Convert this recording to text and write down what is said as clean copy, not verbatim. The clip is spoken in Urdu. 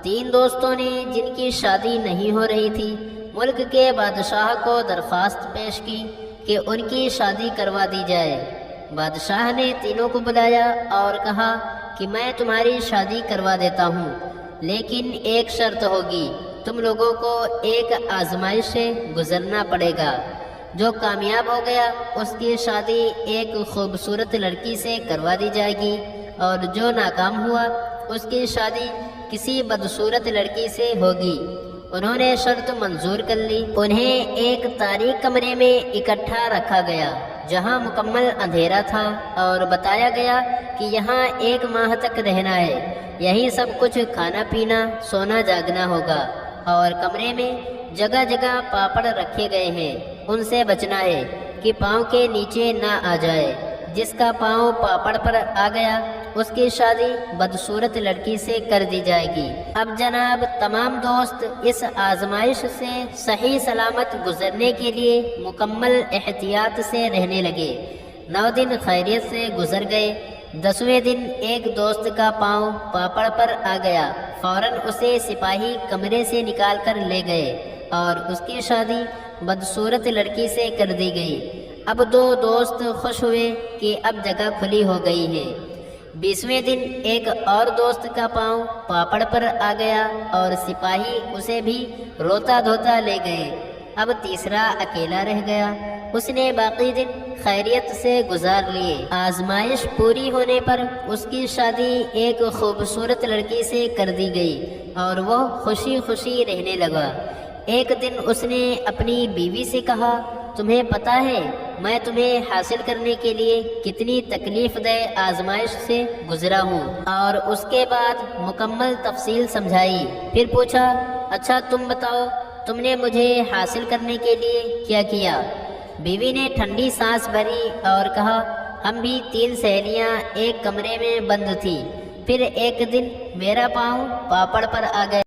3 دوستوں نے جن کی شادی نہیں ہو رہی تھی ملک کے بادشاہ کو درخواست پیش کی کہ ان کی شادی کروا دی جائے۔ بادشاہ نے تینوں کو بلایا اور کہا کہ میں تمہاری شادی کروا دیتا ہوں، لیکن ایک شرط ہوگی، تم لوگوں کو ایک آزمائش سے گزرنا پڑے گا۔ جو کامیاب ہو گیا اس کی شادی ایک خوبصورت لڑکی سے کروا دی جائے گی، اور جو ناکام ہوا اس کی شادی کسی بدصورت لڑکی سے ہوگی۔ انہوں نے شرط منظور کر لی۔ انہیں ایک تاریک کمرے میں اکٹھا رکھا گیا جہاں مکمل اندھیرا تھا، اور بتایا گیا کہ یہاں 1 ماہ تک رہنا ہے، یہی سب کچھ کھانا پینا سونا جاگنا ہوگا، اور کمرے میں جگہ جگہ پاپڑ رکھے گئے ہیں، ان سے بچنا ہے کہ پاؤں کے نیچے نہ آ جائے۔ جس کا پاؤں پاپڑ پر آ گیا اس کی شادی بدصورت لڑکی سے کر دی جائے گی۔ اب جناب تمام دوست اس آزمائش سے صحیح سلامت گزرنے کے لیے مکمل احتیاط سے رہنے لگے۔ 9 دن خیریت سے گزر گئے۔ 10ویں دن ایک دوست کا پاؤں پاپڑ پر آ گیا، فوراً اسے سپاہی کمرے سے نکال کر لے گئے اور اس کی شادی بدصورت لڑکی سے کر دی گئی۔ اب 2 دوست خوش ہوئے کہ اب جگہ کھلی ہو گئی ہے۔ 20ویں دن ایک اور دوست کا پاؤں پاپڑ پر آ گیا اور سپاہی اسے بھی روتا دھوتا لے گئے۔ اب تیسرا اکیلا رہ گیا۔ اس نے باقی دن خیریت سے گزار لیے۔ آزمائش پوری ہونے پر اس کی شادی ایک خوبصورت لڑکی سے کر دی گئی اور وہ خوشی خوشی رہنے لگا۔ ایک دن اس نے اپنی بیوی سے کہا، تمہیں پتہ ہے میں تمہیں حاصل کرنے کے لیے کتنی تکلیف دہ آزمائش سے گزرا ہوں، اور اس کے بعد مکمل تفصیل سمجھائی۔ پھر پوچھا، اچھا تم بتاؤ تم نے مجھے حاصل کرنے کے لیے کیا کیا؟ بیوی نے ٹھنڈی سانس بھری اور کہا، ہم بھی 3 سہیلیاں ایک کمرے میں بند تھیں، پھر ایک دن میرا پاؤں پاپڑ پر آ گیا۔